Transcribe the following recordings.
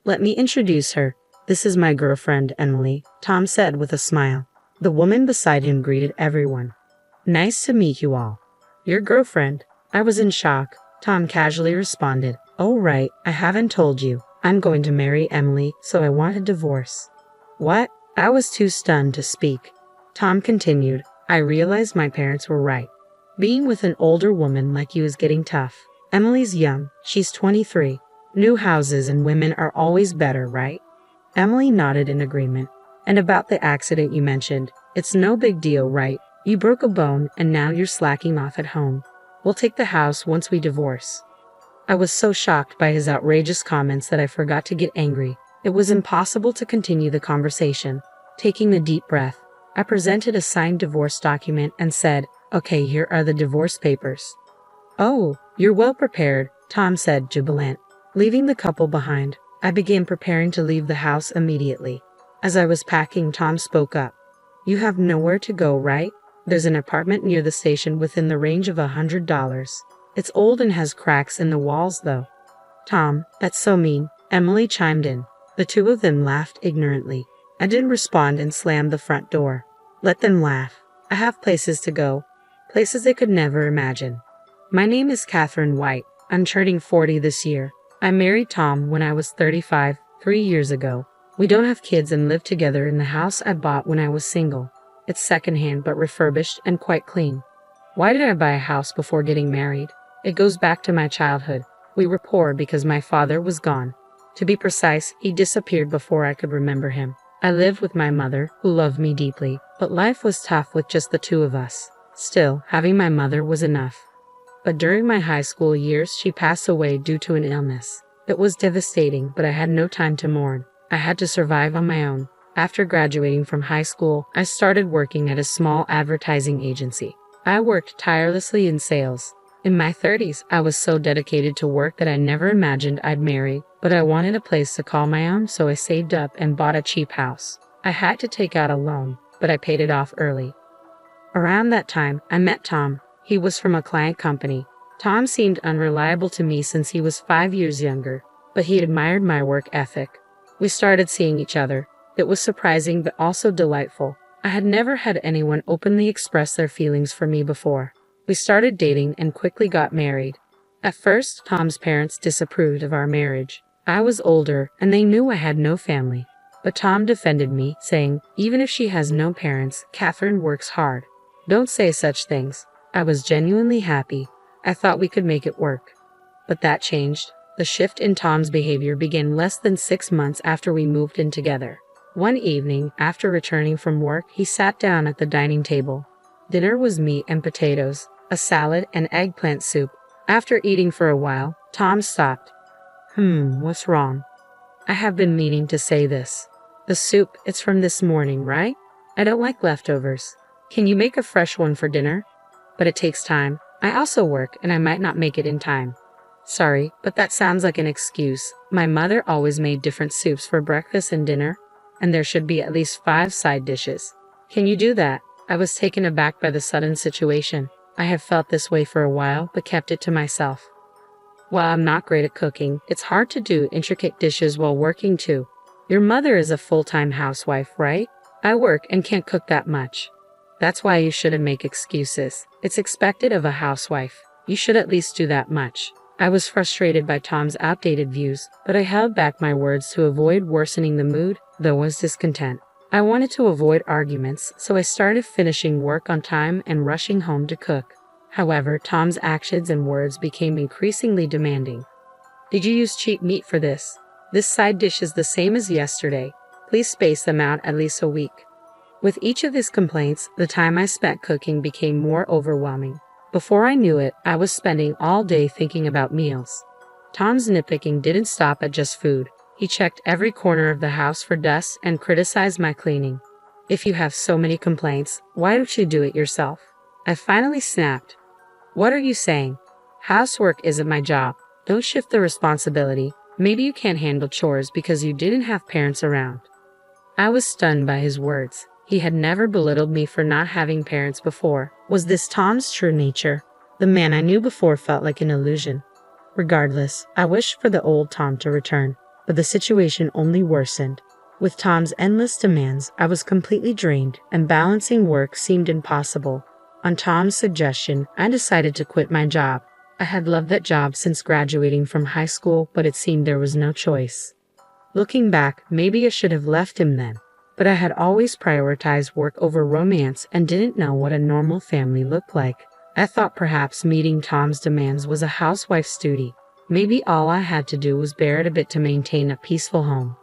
Let me introduce her. This is my girlfriend, Emily, Tom said with a smile. The woman beside him greeted everyone. Nice to meet you all. Your girlfriend? I was in shock. Tom casually responded. Oh right, I haven't told you. I'm going to marry Emily, so I want a divorce. What? I was too stunned to speak. Tom continued. I realized my parents were right. Being with an older woman like you is getting tough. Emily's young. She's 23. New houses and women are always better, right? Emily nodded in agreement. And about the accident you mentioned, it's no big deal, right? You broke a bone and now you're slacking off at home. We'll take the house once we divorce. I was so shocked by his outrageous comments that I forgot to get angry. It was impossible to continue the conversation. Taking a deep breath, I presented a signed divorce document and said, Okay, here are the divorce papers. Oh, you're well prepared, Tom said, jubilant. Leaving the couple behind, I began preparing to leave the house immediately. As I was packing, Tom spoke up. You have nowhere to go, right? There's an apartment near the station within the range of $100. It's old and has cracks in the walls, though. Tom, that's so mean, Emily chimed in. The two of them laughed ignorantly. I didn't respond and slammed the front door. Let them laugh. I have places to go. Places they could never imagine. My name is Catherine White. I'm turning 40 this year. I married Tom when I was 35, 3 years ago. We don't have kids and live together in the house I bought when I was single. It's secondhand but refurbished and quite clean. Why did I buy a house before getting married? It goes back to my childhood. We were poor because my father was gone. To be precise, he disappeared before I could remember him. I lived with my mother, who loved me deeply, but life was tough with just the two of us. Still, having my mother was enough. But during my high school years, she passed away due to an illness. It was devastating, but I had no time to mourn. I had to survive on my own. After graduating from high school, I started working at a small advertising agency. I worked tirelessly in sales. In my 30s, I was so dedicated to work that I never imagined I'd marry, but I wanted a place to call my own, so I saved up and bought a cheap house. I had to take out a loan, but I paid it off early. Around that time, I met Tom. He was from a client company. Tom seemed unreliable to me since he was 5 years younger, but he admired my work ethic. We started seeing each other. It was surprising but also delightful. I had never had anyone openly express their feelings for me before. We started dating and quickly got married. At first, Tom's parents disapproved of our marriage. I was older, and they knew I had no family. But Tom defended me, saying, even if she has no parents, Catherine works hard. Don't say such things. I was genuinely happy. I thought we could make it work. But that changed. The shift in Tom's behavior began less than 6 months after we moved in together. One evening, after returning from work, he sat down at the dining table. Dinner was meat and potatoes, a salad and eggplant soup. After eating for a while, Tom stopped. What's wrong? I have been meaning to say this. The soup, it's from this morning, right? I don't like leftovers. Can you make a fresh one for dinner? But it takes time. I also work and I might not make it in time. Sorry, but that sounds like an excuse. My mother always made different soups for breakfast and dinner, and there should be at least 5 side dishes. Can you do that? I was taken aback by the sudden situation. I have felt this way for a while, but kept it to myself. While I'm not great at cooking, it's hard to do intricate dishes while working too. Your mother is a full-time housewife, right? I work and can't cook that much. That's why you shouldn't make excuses. It's expected of a housewife. You should at least do that much. I was frustrated by Tom's outdated views, but I held back my words to avoid worsening the mood, though I was discontent. I wanted to avoid arguments, so I started finishing work on time and rushing home to cook. However, Tom's actions and words became increasingly demanding. Did you use cheap meat for this? This side dish is the same as yesterday. Please space them out at least a week. With each of his complaints, the time I spent cooking became more overwhelming. Before I knew it, I was spending all day thinking about meals. Tom's nitpicking didn't stop at just food. He checked every corner of the house for dust and criticized my cleaning. If you have so many complaints, why don't you do it yourself? I finally snapped. What are you saying? Housework isn't my job. Don't shift the responsibility. Maybe you can't handle chores because you didn't have parents around. I was stunned by his words. He had never belittled me for not having parents before. Was this Tom's true nature? The man I knew before felt like an illusion. Regardless, I wished for the old Tom to return. but the situation only worsened. With Tom's endless demands, I was completely drained, and balancing work seemed impossible. On Tom's suggestion, I decided to quit my job. I had loved that job since graduating from high school, but it seemed there was no choice. Looking back, maybe I should have left him then. But I had always prioritized work over romance and didn't know what a normal family looked like. I thought perhaps meeting Tom's demands was a housewife's duty. Maybe all I had to do was bear it a bit to maintain a peaceful home.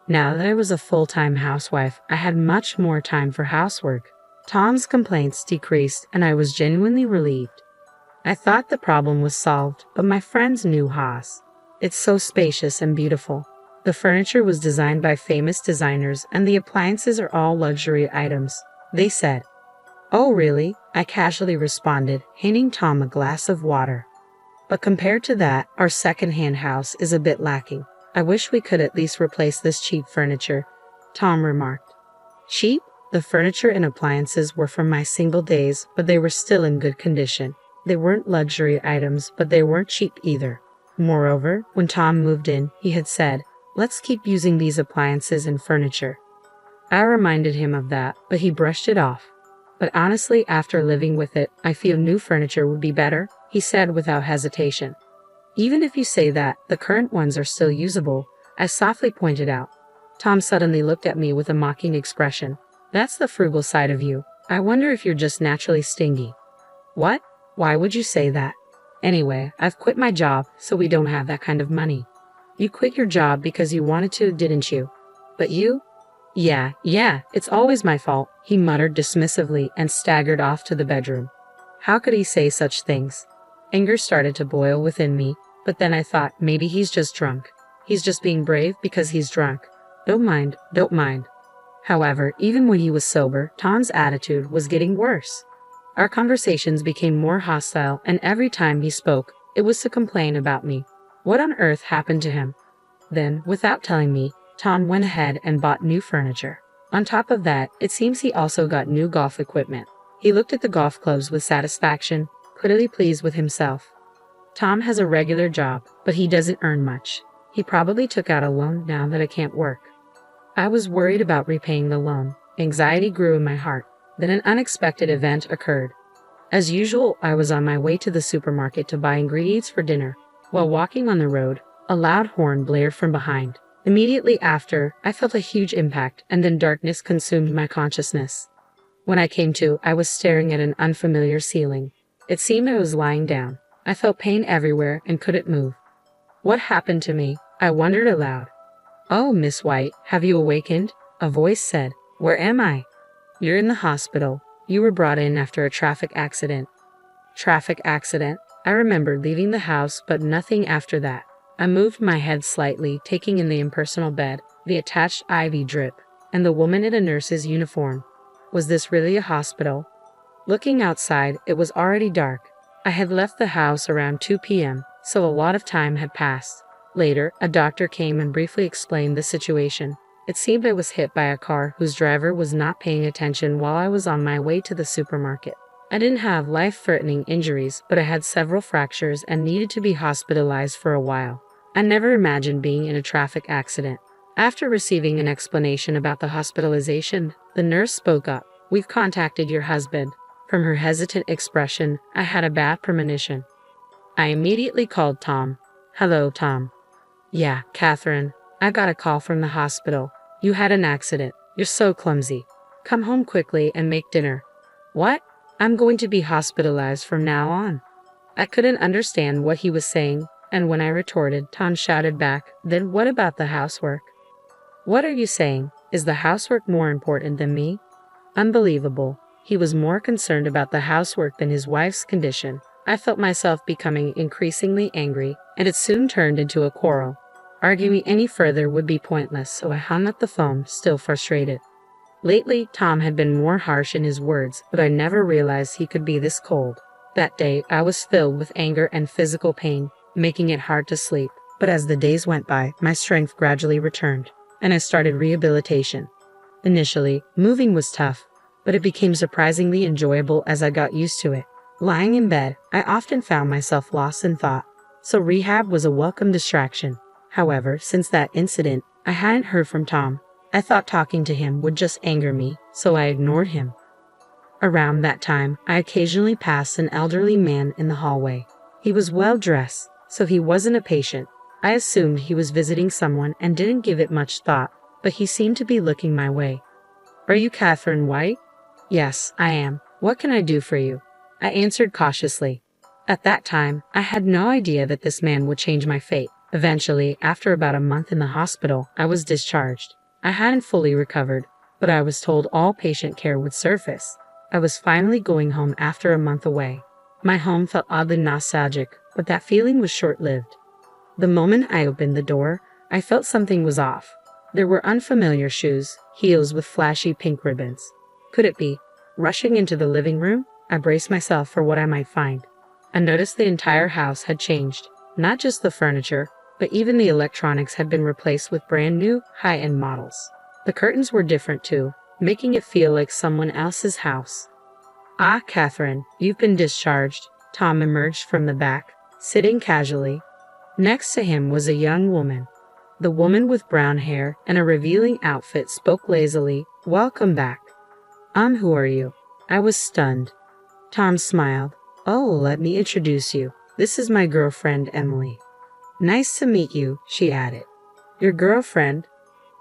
Now that I was a full-time housewife, I had much more time for housework. Tom's complaints decreased, and I was genuinely relieved. I thought the problem was solved, but my friends knew Haas. It's so spacious and beautiful. The furniture was designed by famous designers, and the appliances are all luxury items, they said. Oh really? I casually responded, handing Tom a glass of water. But compared to that, our second-hand house is a bit lacking. I wish we could at least replace this cheap furniture, Tom remarked. Cheap? The furniture and appliances were from my single days, but they were still in good condition. They weren't luxury items, but they weren't cheap either. Moreover, when Tom moved in, he had said, "Let's keep using these appliances and furniture." I reminded him of that, but he brushed it off. But honestly, after living with it, I feel new furniture would be better, he said without hesitation. Even if you say that, the current ones are still usable, I softly pointed out. Tom suddenly looked at me with a mocking expression. That's the frugal side of you. I wonder if you're just naturally stingy. What? Why would you say that? Anyway, I've quit my job, so we don't have that kind of money. You quit your job because you wanted to, didn't you? But you? Yeah, it's always my fault, he muttered dismissively and staggered off to the bedroom. How could he say such things? Anger started to boil within me, but then I thought maybe he's just drunk. He's just being brave because he's drunk. Don't mind. However, even when he was sober, Tom's attitude was getting worse. Our conversations became more hostile, and every time he spoke, it was to complain about me. What on earth happened to him? Then, without telling me, Tom went ahead and bought new furniture. On top of that, it seems he also got new golf equipment. He looked at the golf clubs with satisfaction, clearly pleased with himself. Tom has a regular job, but he doesn't earn much. He probably took out a loan now that I can't work. I was worried about repaying the loan. Anxiety grew in my heart. Then an unexpected event occurred. As usual, I was on my way to the supermarket to buy ingredients for dinner. While walking on the road, a loud horn blared from behind. Immediately after, I felt a huge impact, and then darkness consumed my consciousness. When I came to, I was staring at an unfamiliar ceiling. It seemed I was lying down. I felt pain everywhere and couldn't move. What happened to me? I wondered aloud. Oh, Miss White, have you awakened? A voice said. Where am I? You're in the hospital. You were brought in after a traffic accident. Traffic accident? I remembered leaving the house, but nothing after that. I moved my head slightly, taking in the impersonal bed, the attached IV drip, and the woman in a nurse's uniform. Was this really a hospital? Looking outside, it was already dark. I had left the house around 2 p.m., so a lot of time had passed. Later, a doctor came and briefly explained the situation. It seemed I was hit by a car whose driver was not paying attention while I was on my way to the supermarket. I didn't have life-threatening injuries, but I had several fractures and needed to be hospitalized for a while. I never imagined being in a traffic accident. After receiving an explanation about the hospitalization, the nurse spoke up. We've contacted your husband. From her hesitant expression, I had a bad premonition. I immediately called Tom. Hello, Tom. Yeah, Catherine. I got a call from the hospital. You had an accident. You're so clumsy. Come home quickly and make dinner. What? I'm going to be hospitalized from now on. I couldn't understand what he was saying, and when I retorted, Tom shouted back, Then what about the housework? What are you saying? Is the housework more important than me? Unbelievable. He was more concerned about the housework than his wife's condition. I felt myself becoming increasingly angry, and it soon turned into a quarrel. Arguing any further would be pointless, so I hung up the phone, still frustrated. Lately, Tom had been more harsh in his words, but I never realized he could be this cold. That day, I was filled with anger and physical pain, making it hard to sleep. But as the days went by, my strength gradually returned, and I started rehabilitation. Initially, moving was tough, but it became surprisingly enjoyable as I got used to it. Lying in bed, I often found myself lost in thought, so rehab was a welcome distraction. However, since that incident, I hadn't heard from Tom. I thought talking to him would just anger me, so I ignored him. Around that time, I occasionally passed an elderly man in the hallway. He was well dressed, so he wasn't a patient. I assumed he was visiting someone and didn't give it much thought, but he seemed to be looking my way. "Are you Catherine White?" "Yes, I am. What can I do for you?" I answered cautiously. At that time, I had no idea that this man would change my fate. Eventually, after about a month in the hospital, I was discharged. I hadn't fully recovered, but I was told all patient care would surface. I was finally going home after a month away. My home felt oddly nostalgic, but that feeling was short-lived. The moment I opened the door, I felt something was off. There were unfamiliar shoes, heels with flashy pink ribbons. Could it be? Rushing into the living room, I braced myself for what I might find. I noticed the entire house had changed. Not just the furniture, but even the electronics had been replaced with brand new, high-end models. The curtains were different too, making it feel like someone else's house. "Ah, Catherine, you've been discharged." Tom emerged from the back, sitting casually. Next to him was a young woman. The woman with brown hair and a revealing outfit spoke lazily, "Welcome back." Who are you?" I was stunned. Tom smiled. "Oh, let me introduce you. This is my girlfriend, Emily." "Nice to meet you," she added. "Your girlfriend?"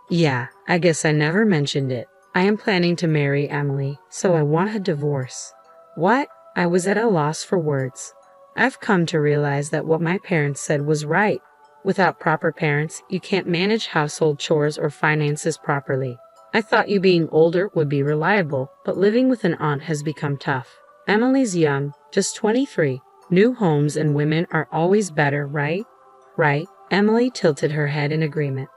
"Yeah, I guess I never mentioned it. I am planning to marry Emily, so I want a divorce." "What?" I was at a loss for words. I've come to realize that what my parents said was right. Without proper parents, you can't manage household chores or finances properly. I thought you being older would be reliable, but living with an aunt has become tough. Emily's young, just 23. New homes and women are always better, right? Right. Emily tilted her head in agreement.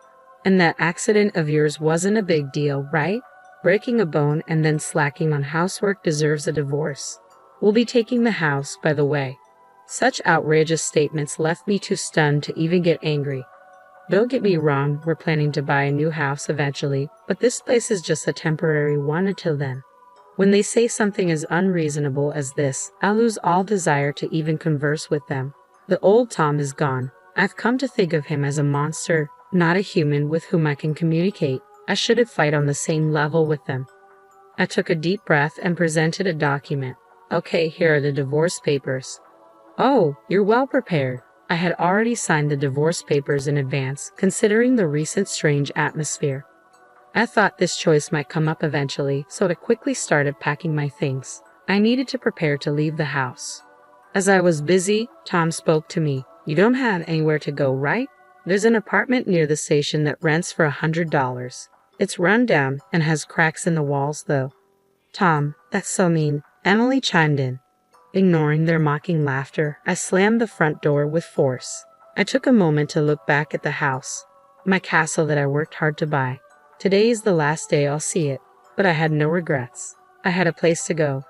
"And that accident of yours wasn't a big deal, right? Breaking a bone and then slacking on housework deserves a divorce. We'll be taking the house, by the way." Such outrageous statements left me too stunned to even get angry. Don't get me wrong, we're planning to buy a new house eventually, but this place is just a temporary one until then. When they say something as unreasonable as this, I'll lose all desire to even converse with them. The old Tom is gone. I've come to think of him as a monster, not a human with whom I can communicate. I shouldn't fight on the same level with them. I took a deep breath and presented a document. "Okay, here are the divorce papers." "Oh, you're well prepared." I had already signed the divorce papers in advance, considering the recent strange atmosphere. I thought this choice might come up eventually, so I quickly started packing my things. I needed to prepare to leave the house. As I was busy, Tom spoke to me. "You don't have anywhere to go, right? There's an apartment near the station that rents for $100. It's run down and has cracks in the walls, though." "Tom, that's so mean," Emily chimed in. Ignoring their mocking laughter, I slammed the front door with force. I took a moment to look back at the house, my castle that I worked hard to buy. Today is the last day I'll see it, but I had no regrets. I had a place to go.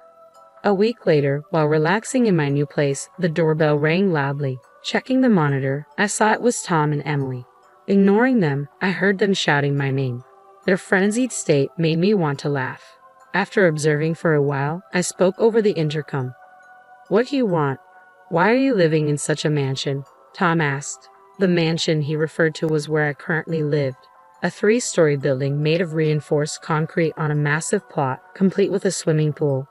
A week later, while relaxing in my new place, the doorbell rang loudly. Checking the monitor, I saw it was Tom and Emily. Ignoring them, I heard them shouting my name. Their frenzied state made me want to laugh. After observing for a while, I spoke over the intercom. "What do you want? Why are you living in such a mansion?" Tom asked. The mansion he referred to was where I currently lived. A 3-story building made of reinforced concrete on a massive plot, complete with a swimming pool.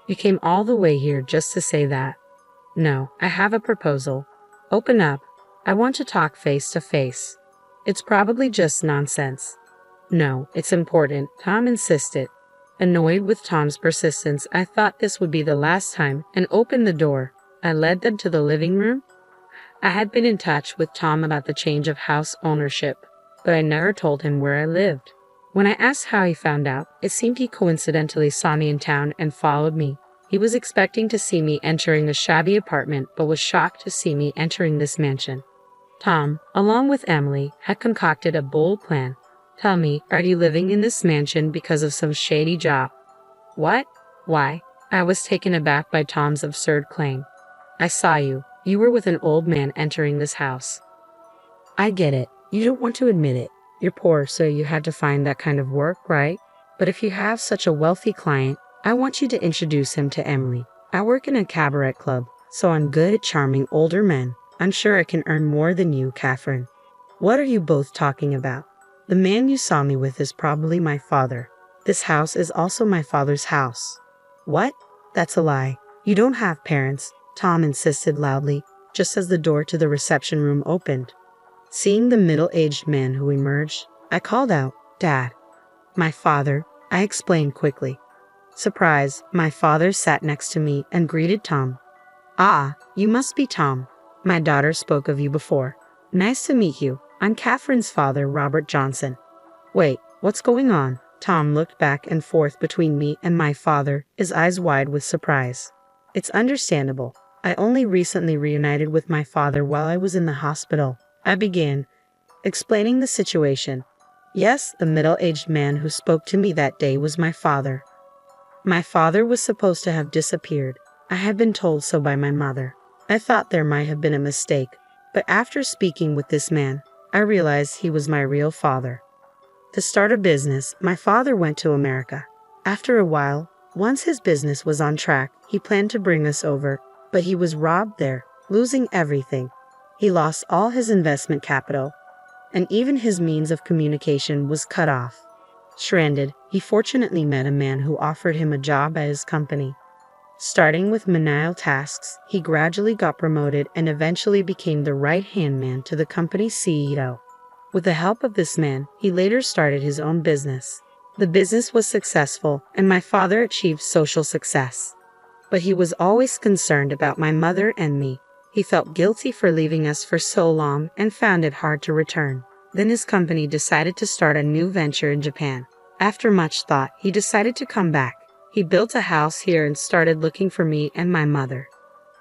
"You came all the way here just to say that?" "No, I have a proposal." "Open up. I want to talk face to face." "It's probably just nonsense." "No, it's important," Tom insisted. Annoyed with Tom's persistence, I thought this would be the last time and opened the door. I led them to the living room. I had been in touch with Tom about the change of house ownership, but I never told him where I lived. When I asked how he found out, it seemed he coincidentally saw me in town and followed me. He was expecting to see me entering a shabby apartment, but was shocked to see me entering this mansion. Tom, along with Emily, had concocted a bold plan. "Tell me, are you living in this mansion because of some shady job?" "What? Why?" I was taken aback by Tom's absurd claim. "I saw you. You were with an old man entering this house." "I get it. You don't want to admit it. You're poor, so you had to find that kind of work, right? But if you have such a wealthy client, I want you to introduce him to Emily. I work in a cabaret club, so I'm good at charming older men. I'm sure I can earn more than you, Catherine." What are you both talking about? The man you saw me with is probably my father. This house is also my father's house. What? That's a lie. You don't have parents, Tom insisted loudly, just as the door to the reception room opened. Seeing the middle-aged man who emerged, I called out, "Dad." "My father," I explained quickly. Surprised, my father sat next to me and greeted Tom. "Ah, you must be Tom. My daughter spoke of you before. Nice to meet you. I'm Catherine's father, Robert Johnson." "Wait, what's going on?" Tom looked back and forth between me and my father, his eyes wide with surprise. "It's understandable. I only recently reunited with my father while I was in the hospital," I began, explaining the situation. Yes, the middle-aged man who spoke to me that day was my father. My father was supposed to have disappeared. I had been told so by my mother. I thought there might have been a mistake, but after speaking with this man, I realized he was my real father. To start a business, my father went to America. After a while, once his business was on track, he planned to bring us over, but he was robbed there, losing everything. He lost all his investment capital, and even his means of communication was cut off. Stranded, he fortunately met a man who offered him a job at his company. Starting with menial tasks, he gradually got promoted and eventually became the right-hand man to the company's CEO. With the help of this man, he later started his own business. The business was successful, and my father achieved social success. But he was always concerned about my mother and me. He felt guilty for leaving us for so long and found it hard to return. Then his company decided to start a new venture in Japan. After much thought, he decided to come back. He built a house here and started looking for me and my mother.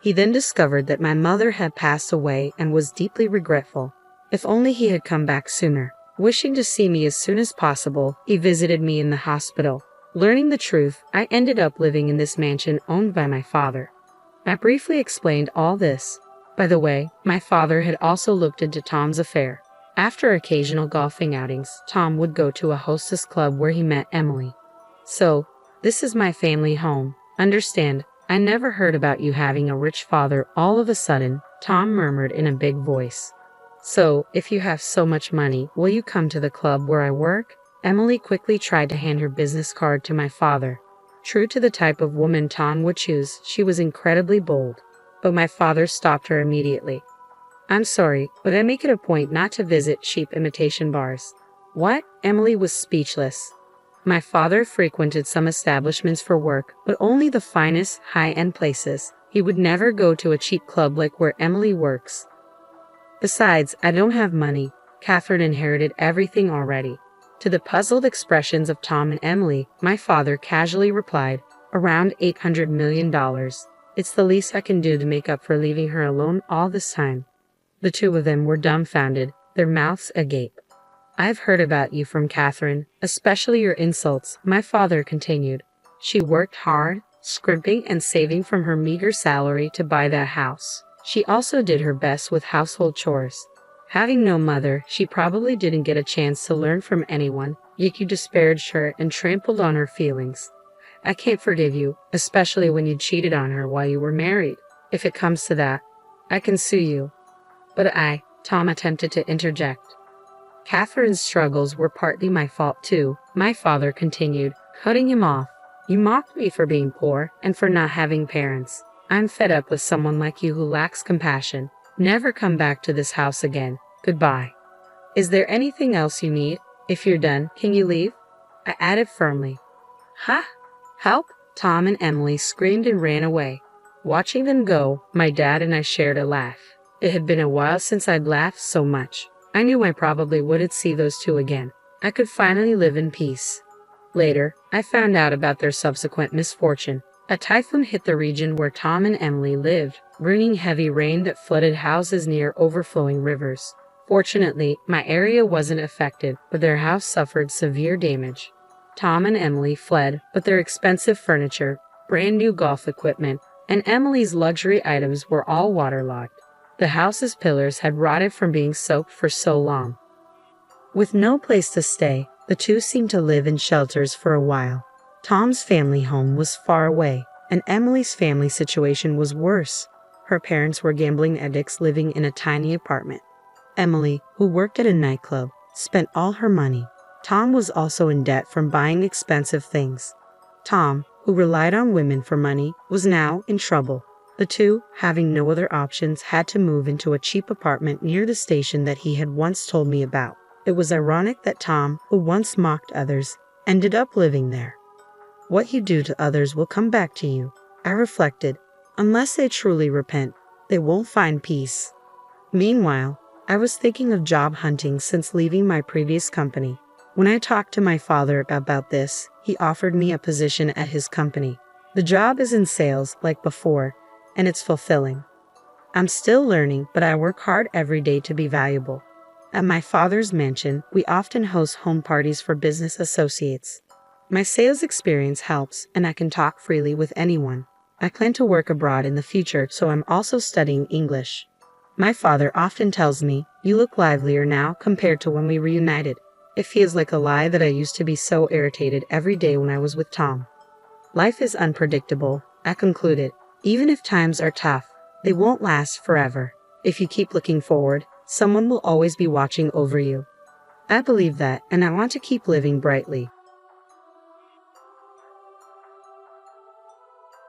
He then discovered that my mother had passed away and was deeply regretful. If only he had come back sooner. Wishing to see me as soon as possible, he visited me in the hospital. Learning the truth, I ended up living in this mansion owned by my father. I briefly explained all this. By the way, my father had also looked into Tom's affair. After occasional golfing outings, Tom would go to a hostess club where he met Emily. "So, this is my family home. Understand, I never heard about you having a rich father all of a sudden," Tom murmured in a big voice. "So, if you have so much money, will you come to the club where I work?" Emily quickly tried to hand her business card to my father. True to the type of woman Tom would choose, she was incredibly bold. But my father stopped her immediately. "I'm sorry, but I make it a point not to visit cheap imitation bars." "What?" Emily was speechless. My father frequented some establishments for work, but only the finest, high-end places. He would never go to a cheap club like where Emily works. Besides, I don't have money. Catherine inherited everything already. To the puzzled expressions of Tom and Emily, my father casually replied, "Around $800 million. It's the least I can do to make up for leaving her alone all this time." The two of them were dumbfounded, their mouths agape. "I've heard about you from Catherine, especially your insults," my father continued. "She worked hard, scrimping and saving from her meager salary to buy that house. She also did her best with household chores. Having no mother, she probably didn't get a chance to learn from anyone, yet you disparaged her and trampled on her feelings. I can't forgive you, especially when you cheated on her while you were married. If it comes to that, I can sue you." "But Tom attempted to interject. "Catherine's struggles were partly my fault too," my father continued, cutting him off. "You mocked me for being poor and for not having parents. I'm fed up with someone like you who lacks compassion. Never come back to this house again. Goodbye. Is there anything else you need? If you're done, can you leave?" I added firmly. "Ha! Help!" Tom and Emily screamed and ran away. Watching them go, my dad and I shared a laugh. It had been a while since I'd laughed so much. I knew I probably wouldn't see those two again. I could finally live in peace. Later, I found out about their subsequent misfortune. A typhoon hit the region where Tom and Emily lived, bringing heavy rain that flooded houses near overflowing rivers. Fortunately, my area wasn't affected, but their house suffered severe damage. Tom and Emily fled, but their expensive furniture, brand new golf equipment, and Emily's luxury items were all waterlogged. The house's pillars had rotted from being soaked for so long. With no place to stay, the two seemed to live in shelters for a while. Tom's family home was far away, and Emily's family situation was worse. Her parents were gambling addicts living in a tiny apartment. Emily, who worked at a nightclub, spent all her money. Tom was also in debt from buying expensive things. Tom, who relied on women for money, was now in trouble. The two, having no other options, had to move into a cheap apartment near the station that he had once told me about. It was ironic that Tom, who once mocked others, ended up living there. What you do to others will come back to you, I reflected. Unless they truly repent, they won't find peace. Meanwhile, I was thinking of job hunting since leaving my previous company. When I talked to my father about this, he offered me a position at his company. The job is in sales like before, and it's fulfilling. I'm still learning, but I work hard every day to be valuable. At my father's mansion, we often host home parties for business associates. My sales experience helps, and I can talk freely with anyone. I plan to work abroad in the future, so I'm also studying English. My father often tells me, "You look livelier now compared to when we reunited." It feels like a lie that I used to be so irritated every day when I was with Tom. Life is unpredictable, I concluded. Even if times are tough, they won't last forever. If you keep looking forward, someone will always be watching over you. I believe that, and I want to keep living brightly.